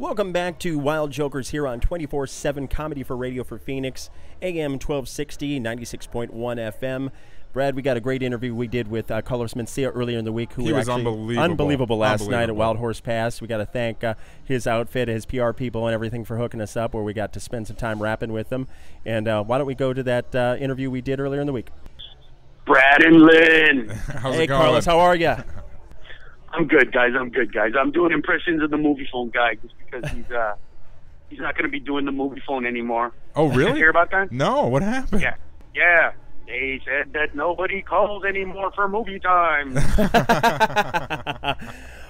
Welcome back to Wild Jokers here on 24/7 Comedy for Radio for Phoenix, AM 1260, 96.1 FM. Brad, we got a great interview we did with Carlos Mencia earlier in the week. He was unbelievable last night at Wild Horse Pass. We got to thank his outfit, his PR people, and everything for hooking us up, where we got to spend some time rapping with them. And why don't we go to that interview we did earlier in the week? Brad and Lynn. How's Hey, it going? Carlos, how are you? I'm good, guys. I'm doing impressions of the movie phone guy just because he's not going to be doing the movie phone anymore. Oh, really? You hear about that? No, what happened? Yeah. They said that nobody calls anymore for movie time.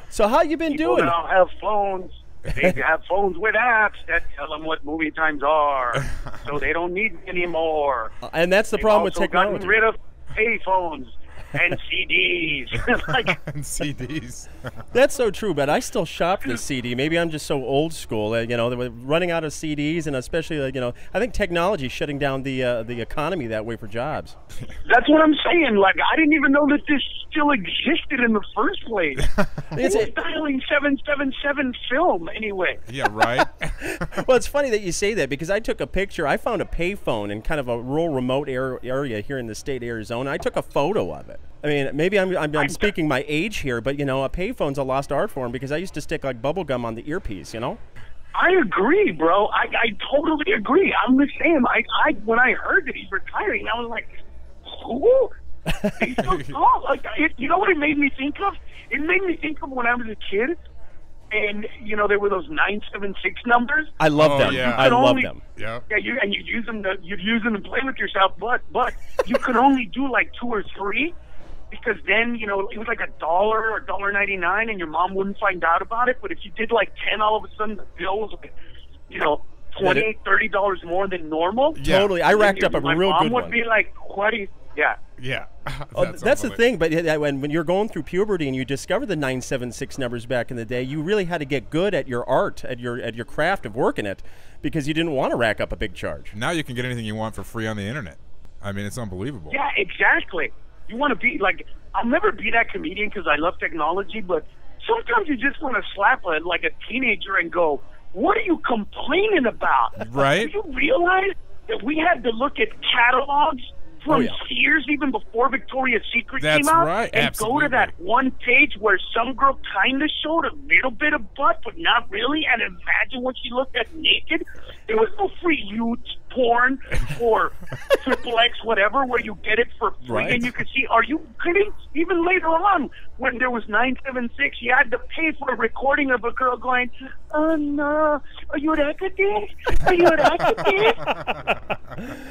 So how you been People doing? now have phones. They have phones with apps that tell them what movie times are, so they don't need anymore. And that's the problem with They've also technology. gotten rid of pay phones and CDs. And CDs. That's so true, but I still shop the CD. Maybe I'm just so old school. We're running out of CDs, and especially, I think technology is shutting down the economy that way for jobs. That's what I'm saying. Like, I didn't even know that this still existed in the first place. Who's dialing 777 film anyway? Yeah, right? Well, it's funny that you say that because I took a picture. I found a payphone in kind of a rural, remote area here in the state of Arizona. I took a photo of it. I mean, maybe I'm speaking my age here, but, a payphone's a lost art form because I used to stick, like, bubble gum on the earpiece, I agree, bro. I totally agree. I'm the same. When I heard that he's retiring, I was like, who? He's so tall. Like, you know what it made me think of? It made me think of when I was a kid, and, there were those 976 numbers. I love them. Yeah. I love them. Yeah. Yeah, you'd use them to play with yourself, but you could only do like 2 or 3, because then it was like $1 or $1.99, and your mom wouldn't find out about it. But if you did like 10, all of a sudden the bill was like, $20, $30 more than normal. Yeah. Totally. I racked up a my real mom good would one. be like, "What is?" Yeah. Yeah. That's the thing, but when you're going through puberty and you discover the 976 numbers back in the day, you really had to get good at your art, at your craft of working it, because you didn't want to rack up a big charge. Now you can get anything you want for free on the internet. I mean, it's unbelievable. Yeah, exactly. You want to be like, I'll never be that comedian because I love technology, but sometimes you just want to slap a teenager and go, "What are you complaining about?" Right? Do you realize that we had to look at catalogs from Sears even before Victoria's Secret That's came out? right. And Absolutely. go to that one page where some girl kind of showed a little bit of butt, but not really, and imagine what she looked at naked. There was no free youth porn or XXX, whatever, where you get it for free, Right. and you could see, are you kidding? Even later on, when there was 976, you had to pay for a recording of a girl going, "Oh no, are you Acadis? Are you Acadis?"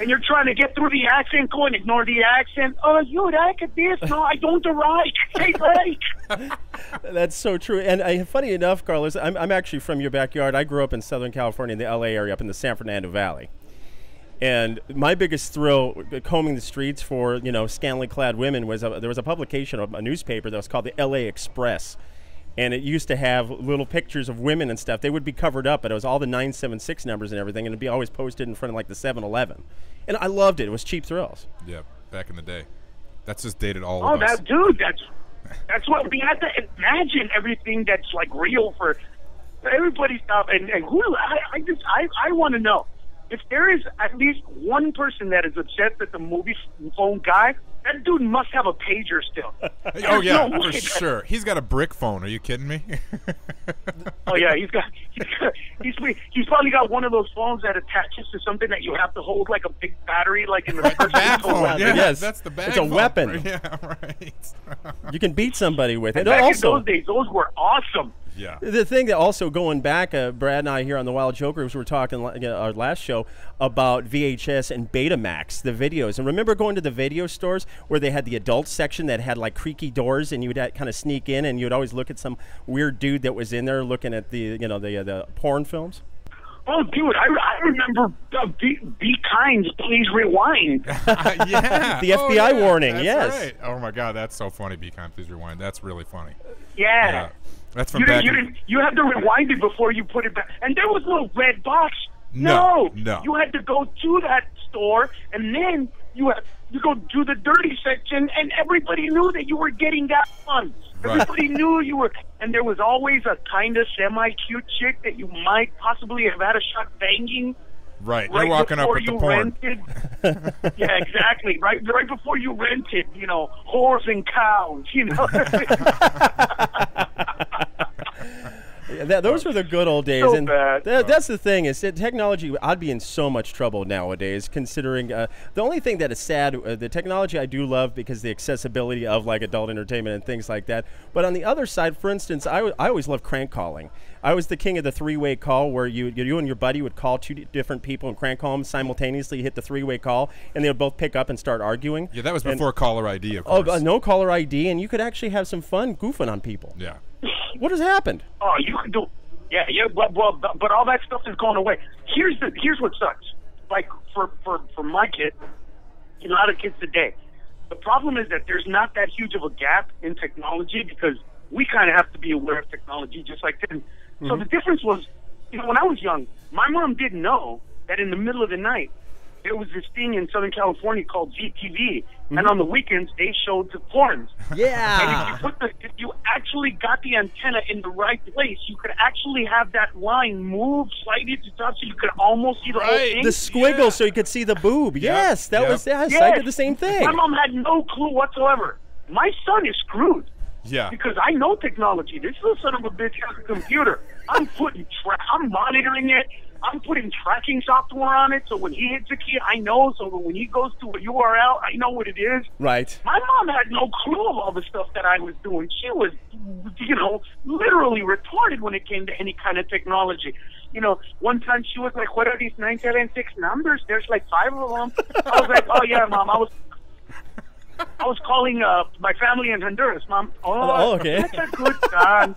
And you're trying to get through the accent, going, ignore the accent. "Oh, you Acadis? No, I don't like. Say like." That's so true. And funny enough, Carlos, I'm actually from your backyard. I grew up in Southern California, in the LA area, up in the San Fernando Valley. And my biggest thrill combing the streets for, scantily clad women was there was a publication of a newspaper that was called the LA Express. And it used to have little pictures of women and stuff. They would be covered up, but it was all the 976 numbers and everything, and it'd be always posted in front of like the 7-Eleven. And I loved it. It was cheap thrills. Yeah, back in the day. That's just dated all Oh, of us. that's what we had to imagine everything that's like real for everybody's stuff. And who I want to know if there is at least one person that is upset that the movie phone guy, that dude must have a pager still. Oh, yeah, no for way sure. He's got a brick phone. Are you kidding me? Oh yeah, he's probably got one of those phones that attaches to something that you have to hold like a big battery, like in the bag phone. Yeah, Yes. that's the bag It's a phone. weapon. Yeah, right. You can beat somebody with it. Back Also, in those days, those were awesome. Yeah. the thing that also going back, Brad and I here on the Wild Jokers were talking our last show about VHS and Betamax, the videos. And remember going to the video stores where they had the adult section that had like creaky doors, and you would kind of sneak in, and you would always look at some weird dude that was in there looking at the porn films. Oh, dude, I remember Be Kind, Please Rewind. Yeah. The FBI warning, That's yes. right. Oh, my God, that's so funny. Be kind, please rewind. That's really funny. Yeah. That's from back You had to rewind it before you put it back. And there was no red box. No. You had to go to that store, and then you go to the dirty section, and everybody knew that you were getting that one. Everybody knew you were, and there was always a kind of semi-cute chick that you might possibly have had a shot banging. Right, you're walking up with the porn. Yeah, exactly. Right before you rented, you know, whores and cows, you know. Those were the good old days, So and bad. That's the thing is that technology. I'd be in so much trouble nowadays, considering the only thing that is sad. The technology I do love because the accessibility of like adult entertainment and things like that. But on the other side, for instance, I always loved crank calling. I was the king of the three-way call, where you and your buddy would call two different people and crank call them simultaneously, hit the three-way call, and they would both pick up and start arguing. Yeah, that was before caller ID, of course. Oh, no caller ID, and you could actually have some fun goofing on people. Yeah. What has happened? Oh, you can do, yeah, but all that stuff is going away. Here's what sucks. Like for my kid, you know, a lot of kids today, the problem is that there's not that huge of a gap in technology because we kind of have to be aware of technology just like them. Mm-hmm. So the difference was, you know, when I was young, my mom didn't know that in the middle of the night there was this thing in Southern California called ZTV, and on the weekends they showed the porns. Yeah. And if you actually got the antenna in the right place, you could actually have that line move slightly to the top, so you could almost see the whole thing. The squiggle, so you could see the boob. Yes, that was. Yes, I did the same thing. My mom had no clue whatsoever. My son is screwed. Yeah. Because I know technology. This little son of a bitch has a computer. I'm monitoring it. I'm putting tracking software on it, so when he hits a key, I know. So when he goes to a URL, I know what it is. Right. My mom had no clue of all the stuff that I was doing. She was, you know, literally retarded when it came to any kind of technology. You know, one time she was like, "What are these 976 numbers? There's like 5 of them." I was like, "Oh yeah, Mom. I was calling my family in Honduras, Mom." Oh, okay. That's a good son.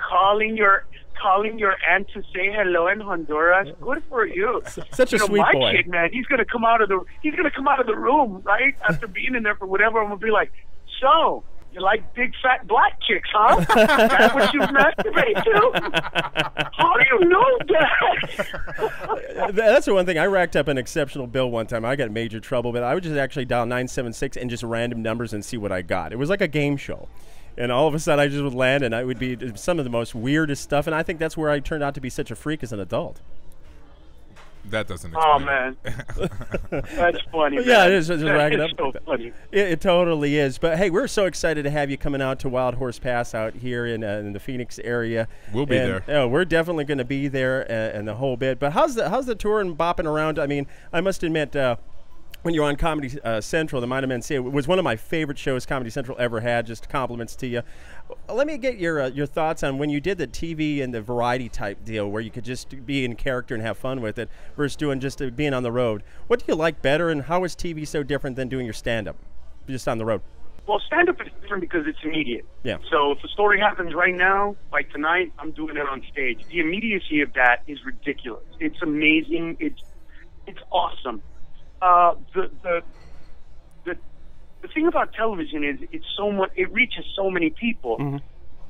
Calling your aunt to say hello in Honduras. Good for you. Such a sweet my boy. Kid, man, he's gonna come out of the room right after being in there for whatever. I'm gonna be like, so you like big fat black chicks, huh? That's what you masturbate to? How do you know that? That's the one thing. I racked up an exceptional bill one time. I got in major trouble, but I would just actually dial 976 and just random numbers and see what I got. It was like a game show. And all of a sudden, I just would land, and I would be some of the most weirdest stuff. And I think that's where I turned out to be such a freak as an adult. That doesn't explain. Oh, man. That's funny, man. Yeah, it is. Just racking up. So funny. It totally is. But, hey, we're so excited to have you coming out to Wild Horse Pass out here in the Phoenix area. We'll be there. We're definitely going to be there and the whole bit. But how's the tour and bopping around? I mean, I must admit, when you were on Comedy Central, the Mind of Mencia was one of my favorite shows Comedy Central ever had. Just compliments to you. Let me get your thoughts on when you did the TV and the variety type deal where you could just be in character and have fun with it versus doing just being on the road. What do you like better, and how is TV so different than doing your stand-up just on the road? Well, stand-up is different because it's immediate. Yeah. So if a story happens right now, like tonight, I'm doing it on stage. The immediacy of that is ridiculous. It's amazing. It's awesome. The thing about television is it reaches so many people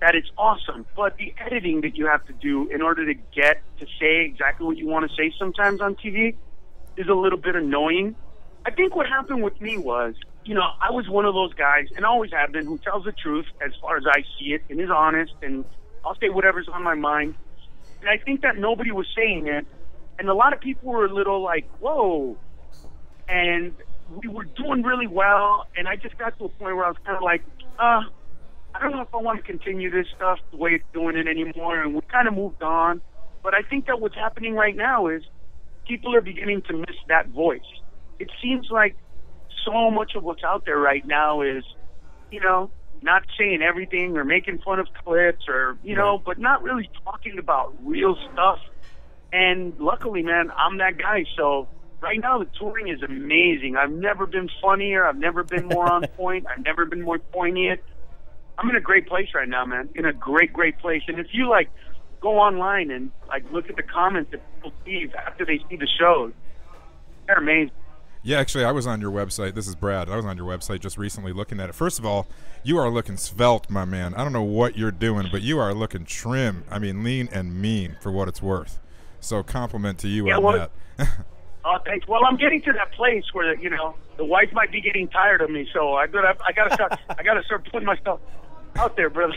that it's awesome. But the editing that you have to do in order to get to say exactly what you want to say sometimes on TV is a little bit annoying. I think what happened with me was, you know, I was one of those guys, and always have been, who tells the truth as far as I see it and is honest, and I'll say whatever's on my mind. And I think that nobody was saying it, and a lot of people were a little like, whoa. And we were doing really well, and I just got to a point where I was kind of like, I don't know if I want to continue this stuff the way it's doing it anymore, and we kind of moved on. But I think that what's happening right now is people are beginning to miss that voice. It seems like so much of what's out there right now is, you know, not saying everything or making fun of clips or, you know, but not really talking about real stuff. And luckily, man, I'm that guy, so... Right now, the touring is amazing. I've never been funnier. I've never been more on point. I've never been more poignant. I'm in a great place right now, man. In a great, great place. And if you, like, go online and, like, look at the comments that people leave after they see the shows, they're amazing. Yeah, actually, I was on your website. This is Brad. I was on your website just recently looking at it. First of all, you are looking svelte, my man. I don't know what you're doing, but you are looking trim. I mean, lean and mean for what it's worth. So compliment to you on that. Oh, thanks. Well, I'm getting to that place where, you know, the wife might be getting tired of me, so I gotta start putting myself out there, brother.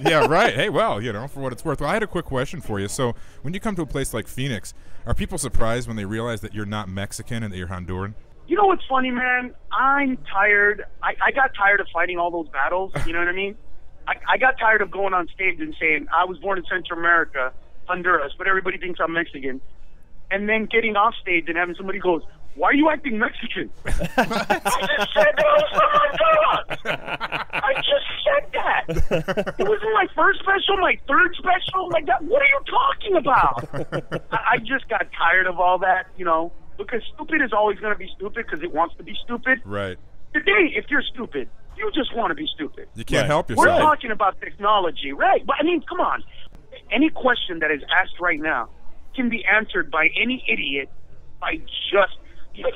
Yeah, right. Hey, well, for what it's worth. Well, I had a quick question for you. So when you come to a place like Phoenix, are people surprised when they realize that you're not Mexican and that you're Honduran? You know what's funny, man? I'm tired. I got tired of fighting all those battles. You know what I mean? I got tired of going on stage and saying, I was born in Central America, Honduras, but everybody thinks I'm Mexican. And then getting off stage and having somebody goes, why are you acting Mexican? I just said that I was from Honduras. I just said that. It was in my first special, my third special. Like that. What are you talking about? I just got tired of all that, because stupid is always going to be stupid because it wants to be stupid. Right. Today, if you're stupid, you just want to be stupid. You can't help yourself. We're talking about technology, right? But I mean, come on. Any question that is asked right now can be answered by any idiot by just...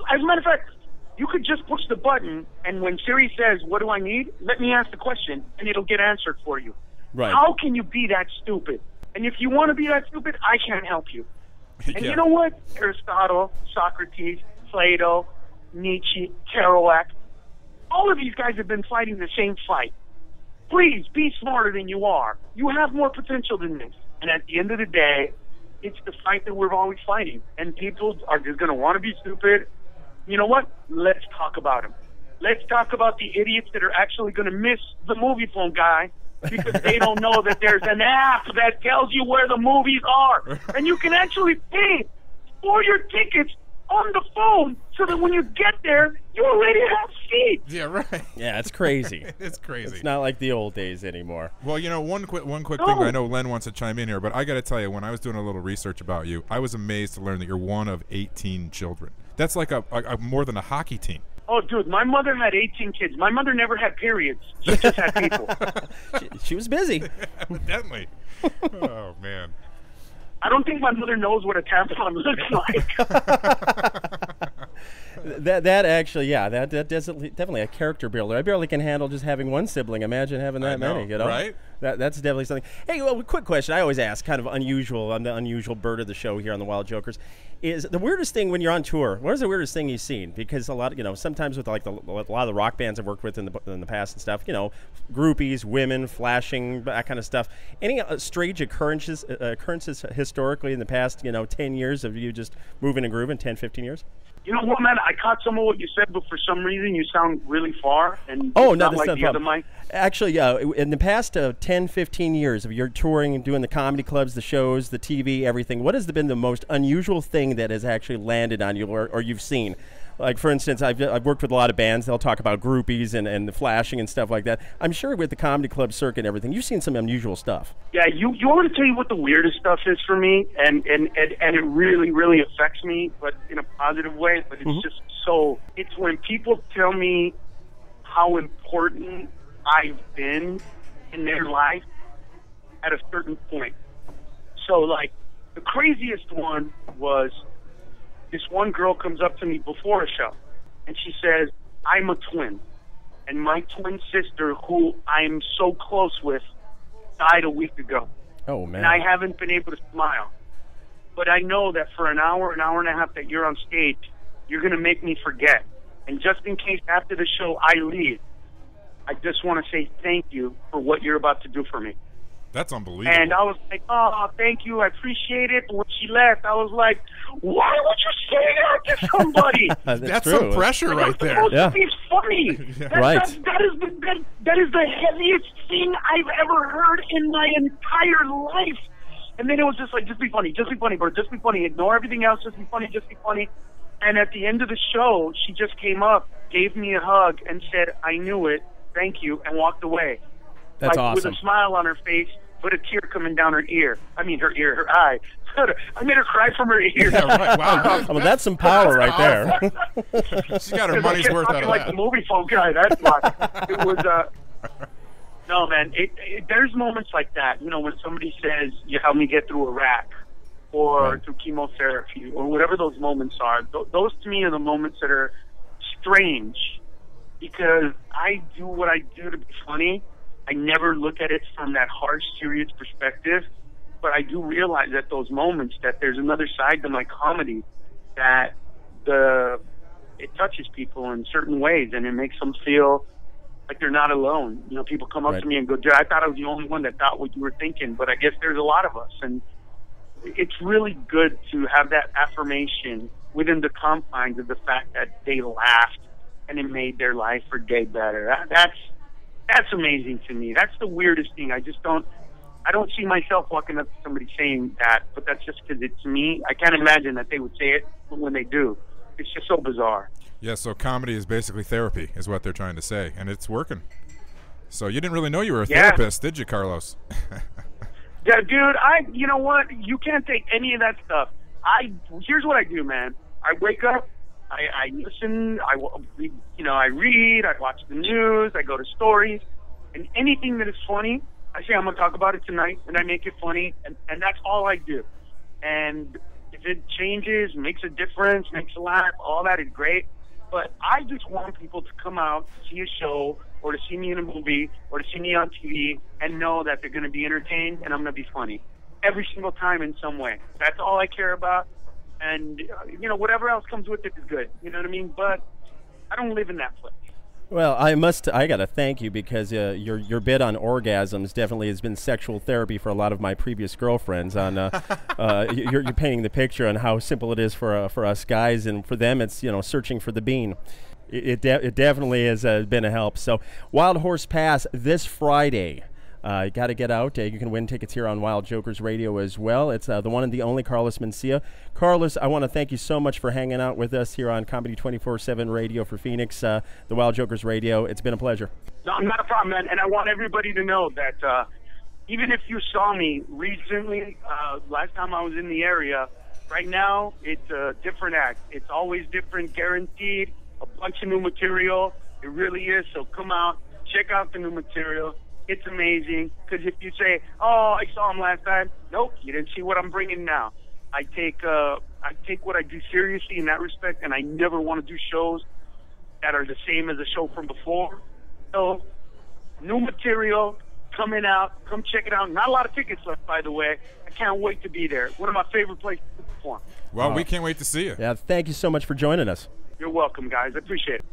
As a matter of fact, you could just push the button, and when Siri says, what do I need? Let me ask the question, and it'll get answered for you. Right. How can you be that stupid? And if you want to be that stupid, I can't help you. And Yeah. you know what? Aristotle, Socrates, Plato, Nietzsche, Kerouac, all of these guys have been fighting the same fight. Please, be smarter than you are. You have more potential than this. And at the end of the day, it's the fight that we're always fighting. And people are just going to want to be stupid. You know what? Let's talk about them. Let's talk about the idiots that are actually going to miss the movie phone guy because they don't know that there's an app that tells you where the movies are. And you can actually pay for your tickets on the phone so that when you get there, you already have seats. Yeah, right. Yeah, it's crazy. It's crazy. It's not like the old days anymore. Well, one quick thing. I know Len wants to chime in here, but I got to tell you, when I was doing a little research about you, I was amazed to learn that you're one of 18 children. That's like a more than a hockey team. Oh, dude, my mother had 18 kids. My mother never had periods. She just had people. She was busy. Evidently. Oh, man. I don't think my mother knows what a tampon looks like. That actually, yeah, that definitely a character builder. I barely can handle just having one sibling. Imagine having that many, right? That's definitely something. Hey, well, quick question. I always ask, kind of unusual. I'm the unusual bird of the show here on the Wild Jokers. Is the weirdest thing when you're on tour? What is the weirdest thing you've seen? Because a lot, sometimes with like a lot of the rock bands I've worked with in the past and stuff, groupies, women, flashing, that kind of stuff. Any strange occurrences historically in the past, 10 years of you just moving and grooving, 10, 15 years? You know what, man? I caught some of what you said, but for some reason you sound really far. And oh, it's no, not that's like not the other problem. mic. Actually, in the past 10, 15 years of your touring and doing the comedy clubs, the shows, the TV, everything, what has been the most unusual thing that has actually landed on you or you've seen? Like, for instance, I've worked with a lot of bands. They'll talk about groupies and the flashing and stuff like that. I'm sure with the comedy club circuit and everything, you've seen some unusual stuff. Yeah, you want me to tell you what the weirdest stuff is for me? And it really, really affects me, but in a positive way. But it's just so... It's when people tell me how important I've been in their life at a certain point. So, like, the craziest one was... This one girl comes up to me before a show, and she says, I'm a twin, and my twin sister, who I'm so close with, died a week ago. Oh, man. And I haven't been able to smile. But I know that for an hour and a half that you're on stage, you're going to make me forget. And just in case after the show I leave, I just want to say thank you for what you're about to do for me. That's unbelievable. And I was like, oh, thank you, I appreciate it. But when she left, I was like, why would you say that to somebody? That's true. some pressure right there. Supposed to be funny. Right. That is the heaviest thing I've ever heard in my entire life. And then it was just like, just be funny, bro, just be funny. Ignore everything else, just be funny, just be funny. And at the end of the show, she just came up, gave me a hug, and said, I knew it, thank you, and walked away. That's like, awesome. With a smile on her face, but a tear coming down her ear. I mean, her ear, her eye. I made her cry from her ear. Yeah, right. Wow. Well, that's some power right there. She's got her money's worth out of like that. the movie phone guy. That's why. It was, no, man. There's moments like that, when somebody says, you helped me get through a rack or through chemotherapy or whatever those moments are. Those to me are the moments that are strange because I do what I do to be funny. I never look at it from that harsh, serious perspective, but I do realize at those moments that there's another side to my comedy that it touches people in certain ways, and it makes them feel like they're not alone. You know, people come up to me and go, dude, I thought I was the only one that thought what you were thinking, but I guess there's a lot of us. And it's really good to have that affirmation within the confines of the fact that they laughed and it made their life or day better. That's amazing to me. That's the weirdest thing. I don't see myself walking up to somebody saying that, but that's just because it's me. I can't imagine that they would say it, but when they do, it's just so bizarre. Yeah, so comedy is basically therapy, is what they're trying to say, and it's working. So you didn't really know you were a therapist, did you, Carlos? Yeah, dude, you know what? You can't take any of that stuff. Here's what I do, man. I wake up, I listen, I read, I watch the news, I go to stories, and anything that is funny, I say I'm going to talk about it tonight, and I make it funny, and that's all I do. And if it changes, makes a difference, makes a laugh, all that is great. But I just want people to come out, see a show, or to see me in a movie, or to see me on TV, and know that they're going to be entertained and I'm going to be funny every single time in some way. That's all I care about. And, whatever else comes with it is good. You know what I mean? But I don't live in that place. Well, I got to thank you because your bit on orgasms definitely has been sexual therapy for a lot of my previous girlfriends. You're painting the picture on how simple it is for us guys, and for them it's searching for the bean. It definitely has been a help. So Wild Horse Pass this Friday. You got to get out. You can win tickets here on Wild Jokers Radio as well. It's the one and the only Carlos Mencia. Carlos, I want to thank you so much for hanging out with us here on Comedy 24/7 Radio for Phoenix, the Wild Jokers Radio. It's been a pleasure. No, not a problem, man. And I want everybody to know that even if you saw me recently, last time I was in the area, right now it's a different act. It's always different, guaranteed, a bunch of new material. It really is. So come out, check out the new material. It's amazing, because if you say, oh, I saw him last time, nope, you didn't see what I'm bringing now. I take what I do seriously in that respect, and I never want to do shows that are the same as the show from before. So, new material coming out. Come check it out. Not a lot of tickets left, by the way. I can't wait to be there. One of my favorite places to perform. Well, we can't wait to see you. Yeah, thank you so much for joining us. You're welcome, guys. I appreciate it.